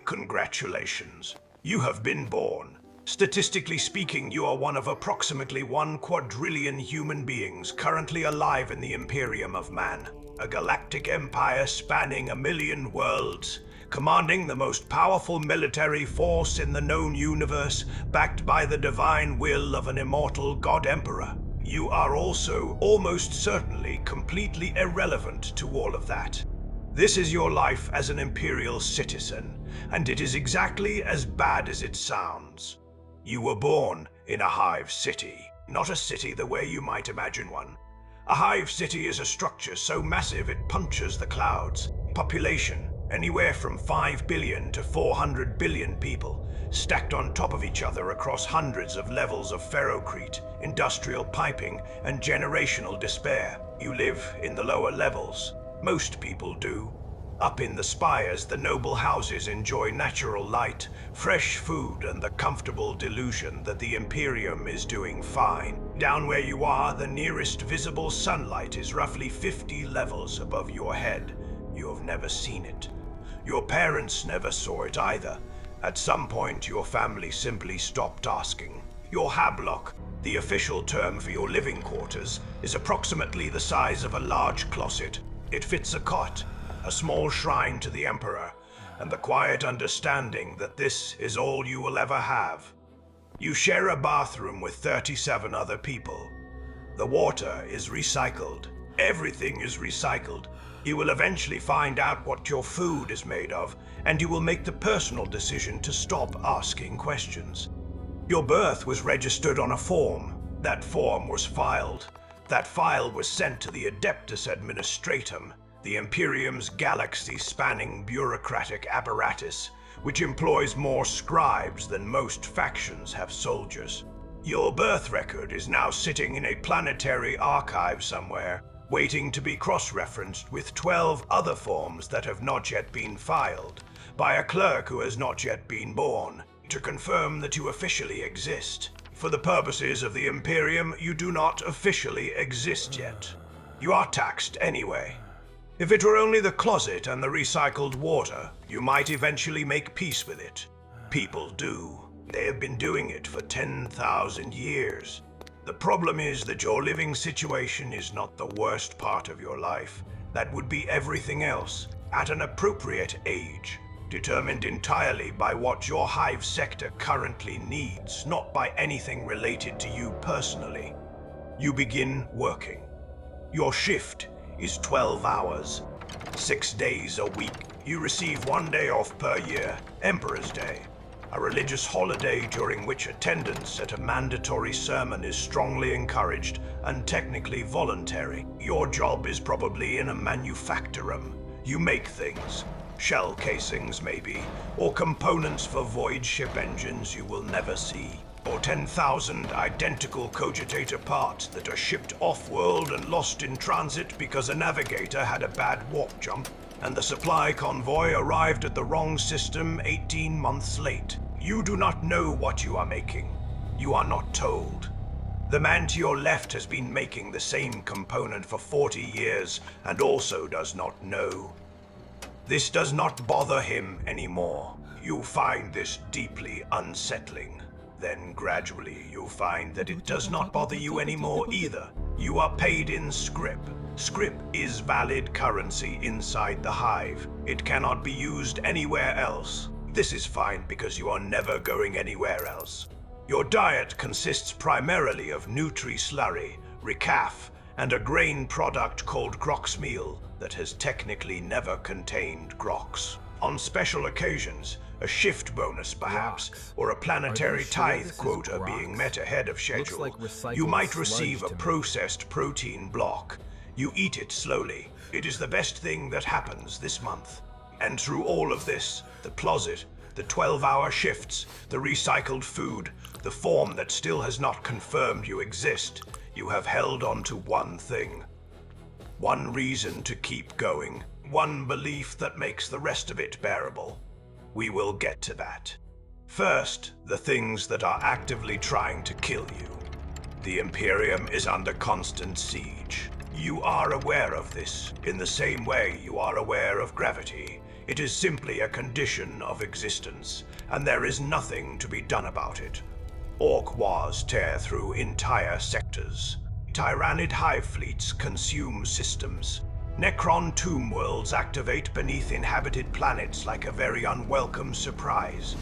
Congratulations. You have been born. Statistically speaking, you are one of approximately 1 quadrillion human beings currently alive in the Imperium of Man, a galactic empire spanning 1,000,000 worlds, commanding the most powerful military force in the known universe, backed by the divine will of an immortal God-Emperor. You are also almost certainly completely irrelevant to all of that. This is your life as an Imperial citizen, and it is exactly as bad as it sounds. You were born in a Hive city, not a city the way you might imagine one. A Hive city is a structure so massive it punches the clouds. Population, anywhere from 5 billion to 400 billion people, stacked on top of each other across hundreds of levels of ferrocrete, industrial piping, and generational despair. You live in the lower levels. Most people do. Up in the spires, the noble houses enjoy natural light, fresh food, and the comfortable delusion that the Imperium is doing fine. Down where you are, the nearest visible sunlight is roughly 50 levels above your head. You have never seen it. Your parents never saw it either. At some point, your family simply stopped asking. Your hablock, the official term for your living quarters, is approximately the size of a large closet. It fits a cot, a small shrine to the Emperor, and the quiet understanding that this is all you will ever have. You share a bathroom with 37 other people. The water is recycled. Everything is recycled. You will eventually find out what your food is made of, and you will make the personal decision to stop asking questions. Your birth was registered on a form. That form was filed. That file was sent to the Administratum, the Imperium's galaxy-spanning bureaucratic apparatus, which employs more scribes than most factions have soldiers. Your birth record is now sitting in a planetary archive somewhere, waiting to be cross-referenced with 12 other forms that have not yet been filed, by a clerk who has not yet been born, to confirm that you officially exist. For the purposes of the Imperium, you do not officially exist yet. You are taxed anyway. If it were only the closet and the recycled water, you might eventually make peace with it. People do. They have been doing it for 10,000 years. The problem is that your living situation is not the worst part of your life. That would be everything else, at an appropriate age, determined entirely by what your Hive sector currently needs, not by anything related to you personally. You begin working. Your shift is 12 hours, 6 days a week. You receive 1 day off per year, Emperor's Day, a religious holiday during which attendance at a mandatory sermon is strongly encouraged and technically voluntary. Your job is probably in a Manufactorum. You make things. Shell casings, maybe, or components for void ship engines you will never see, or 10,000 identical cogitator parts that are shipped off-world and lost in transit because a navigator had a bad warp jump, and the supply convoy arrived at the wrong system 18 months late. You do not know what you are making. You are not told. The man to your left has been making the same component for 40 years and also does not know. This does not bother him anymore. You find this deeply unsettling. Then gradually you'll find that it does not bother you anymore either. You are paid in scrip. Scrip is valid currency inside the Hive. It cannot be used anywhere else. This is fine because you are never going anywhere else. Your diet consists primarily of nutri-slurry, recaf, and a grain product called groxmeal that has technically never contained grox. On special occasions, a shift bonus perhaps, or a planetary tithe quota being met ahead of schedule, you might receive a processed protein block. You eat it slowly. It is the best thing that happens this month. And through all of this, the closet, the 12-hour shifts, the recycled food, the form that still has not confirmed you exist, you have held on to one thing. One reason to keep going. One belief that makes the rest of it bearable. We will get to that. First, the things that are actively trying to kill you. The Imperium is under constant siege. You are aware of this, in the same way you are aware of gravity, It is simply a condition of existence, and there is nothing to be done about it. Ork wars tear through entire sectors. Tyranid hive fleets consume systems. Necron tomb worlds activate beneath inhabited planets like a very unwelcome surprise.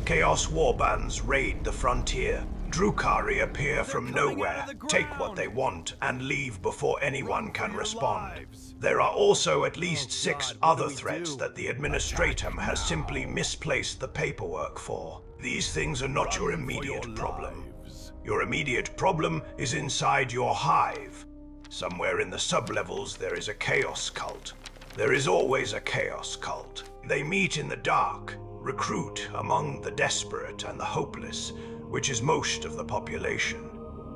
Chaos warbands raid the frontier. Drukhari appear from nowhere, take what they want, and leave before anyone can respond. There are also at least 6 other threats that the Administratum has simply misplaced the paperwork for. These things are not your immediate problem. Your immediate problem is inside your hive. Somewhere in the sublevels there is a chaos cult. There is always a chaos cult. They meet in the dark, recruit among the desperate and the hopeless, which is most of the population,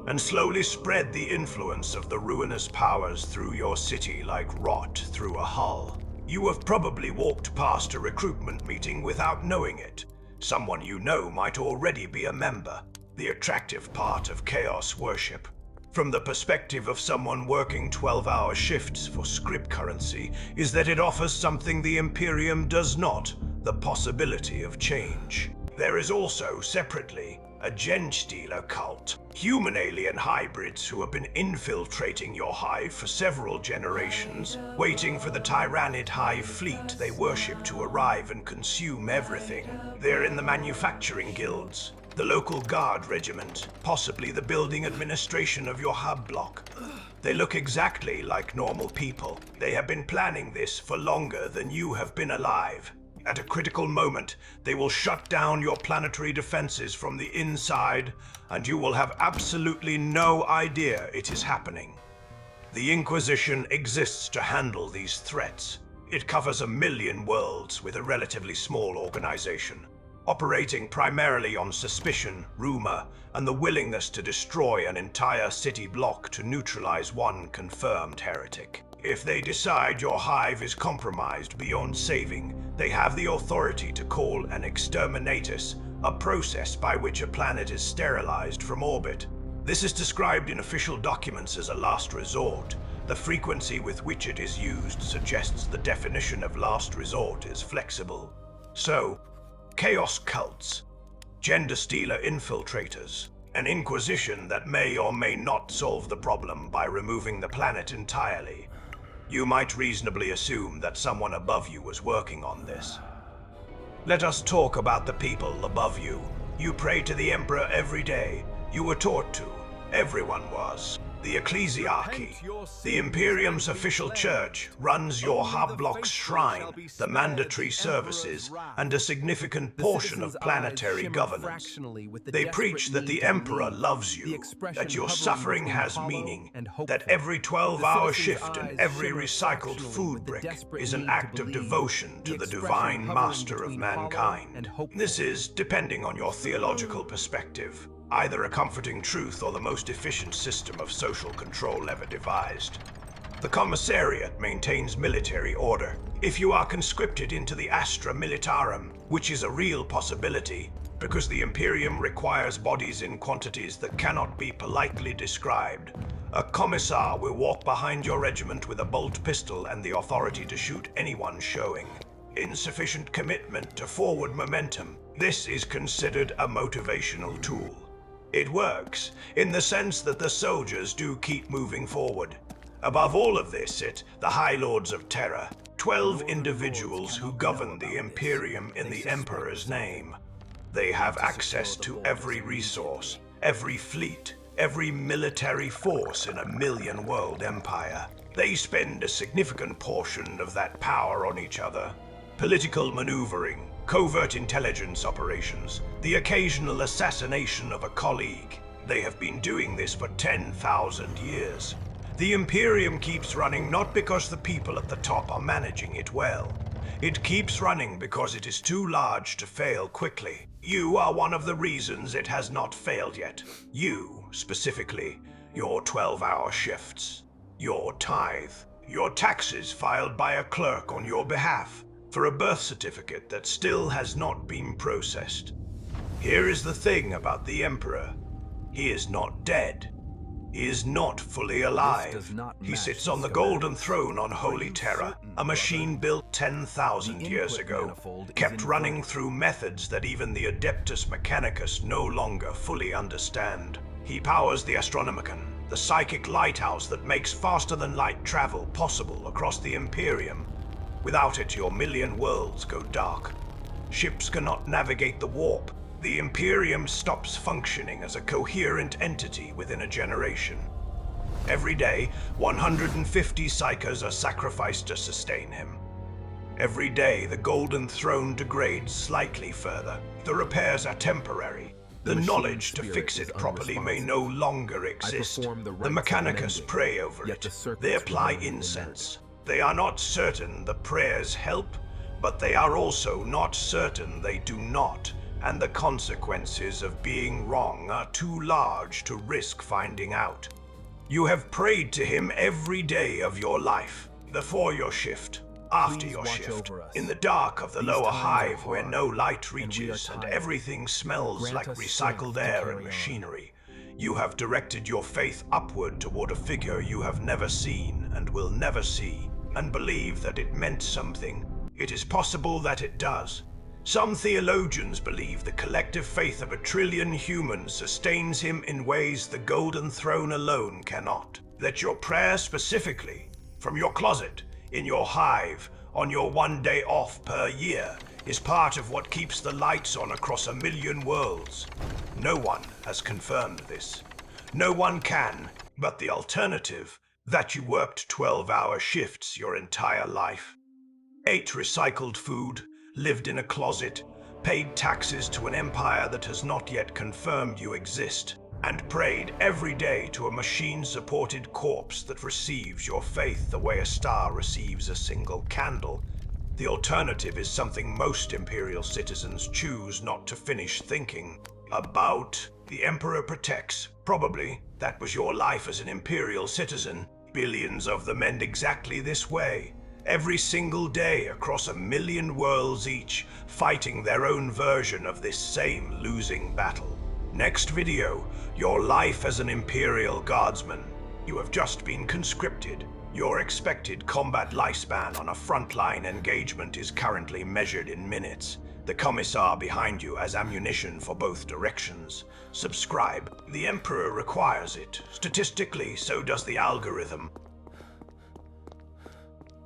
and slowly spread the influence of the ruinous powers through your city like rot through a hull. You have probably walked past a recruitment meeting without knowing it. Someone you know might already be a member, the attractive part of chaos worship. From the perspective of someone working 12-hour shifts for script currency, is that it offers something the Imperium does not, the possibility of change. There is also, separately, a Genestealer cult, human-alien hybrids who have been infiltrating your hive for several generations, waiting for the Tyranid hive fleet they worship to arrive and consume everything. They're in the manufacturing guilds, the local guard regiment, possibly the building administration of your hub block. They look exactly like normal people. They have been planning this for longer than you have been alive. At a critical moment, they will shut down your planetary defenses from the inside, and you will have absolutely no idea it is happening. The Inquisition exists to handle these threats. It covers 1 million worlds with a relatively small organization, operating primarily on suspicion, rumor, and the willingness to destroy an entire city block to neutralize one confirmed heretic. If they decide your hive is compromised beyond saving, they have the authority to call an exterminatus, a process by which a planet is sterilized from orbit. This is described in official documents as a last resort. The frequency with which it is used suggests the definition of last resort is flexible. So, chaos cults, Genestealer infiltrators, an Inquisition that may or may not solve the problem by removing the planet entirely. You might reasonably assume that someone above you was working on this. Let us talk about the people above you. You pray to the Emperor every day. You were taught to. Everyone was. The Ecclesiarchy, the Imperium's official church, runs your hub block's shrine, the mandatory services, and a significant portion of planetary governance. They preach that the Emperor loves you, that your suffering has meaning, that every 12-hour shift and every recycled food brick is an act of devotion to the divine master of mankind. This is, depending on your theological perspective, either a comforting truth or the most efficient system of social control ever devised. The Commissariat maintains military order. If you are conscripted into the Astra Militarum, which is a real possibility, because the Imperium requires bodies in quantities that cannot be politely described, a commissar will walk behind your regiment with a bolt pistol and the authority to shoot anyone showing insufficient commitment to forward momentum. This is considered a motivational tool. It works, in the sense that the soldiers do keep moving forward. Above all of this sit the High Lords of Terra, 12 individuals who govern the Imperium in the Emperor's name. They have access to every resource, every fleet, every military force in a million-world empire. They spend a significant portion of that power on each other. Political maneuvering, covert intelligence operations, the occasional assassination of a colleague. They have been doing this for 10,000 years. The Imperium keeps running not because the people at the top are managing it well. It keeps running because it is too large to fail quickly. You are one of the reasons it has not failed yet. You, specifically, your 12-hour shifts, your tithe, your taxes filed by a clerk on your behalf, for a birth certificate that still has not been processed. Here is the thing about the Emperor. He is not dead. He is not fully alive. He sits on the golden throne on Holy Terra, a machine built 10,000 years ago, kept running through methods that even the Adeptus Mechanicus no longer fully understand. He powers the Astronomicon, the psychic lighthouse that makes faster-than-light travel possible across the Imperium. Without it, your million worlds go dark. Ships cannot navigate the warp. The Imperium stops functioning as a coherent entity within a generation. Every day, 150 Psykers are sacrificed to sustain him. Every day, the Golden Throne degrades slightly further. The repairs are temporary. The knowledge to fix it properly may no longer exist. The Mechanicus pray over it. They apply incense. They are not certain the prayers help, but they are also not certain they do not, and the consequences of being wrong are too large to risk finding out. You have prayed to him every day of your life, before your shift, after your shift, in the dark of the lower Hive where no light reaches and everything smells like recycled air and machinery. You have directed your faith upward toward a figure you have never seen and will never see, and believe that it meant something. It is possible that it does. Some theologians believe the collective faith of 1 trillion humans sustains him in ways the Golden Throne alone cannot. That your prayer specifically, from your closet, in your hive, on your 1 day off per year, is part of what keeps the lights on across 1 million worlds. No one has confirmed this. No one can, but the alternative, that you worked 12-hour shifts your entire life, ate recycled food, lived in a closet, paid taxes to an empire that has not yet confirmed you exist, and prayed every day to a machine-supported corpse that receives your faith the way a star receives a single candle. The alternative is something most Imperial citizens choose not to finish thinking about. The Emperor protects. Probably that was your life as an Imperial citizen. Billions of them end exactly this way. Every single day across 1 million worlds each, fighting their own version of this same losing battle. Next video, your life as an Imperial Guardsman. You have just been conscripted. Your expected combat lifespan on a frontline engagement is currently measured in minutes. The Commissar behind you has ammunition for both directions. Subscribe. The Emperor requires it. Statistically, so does the algorithm.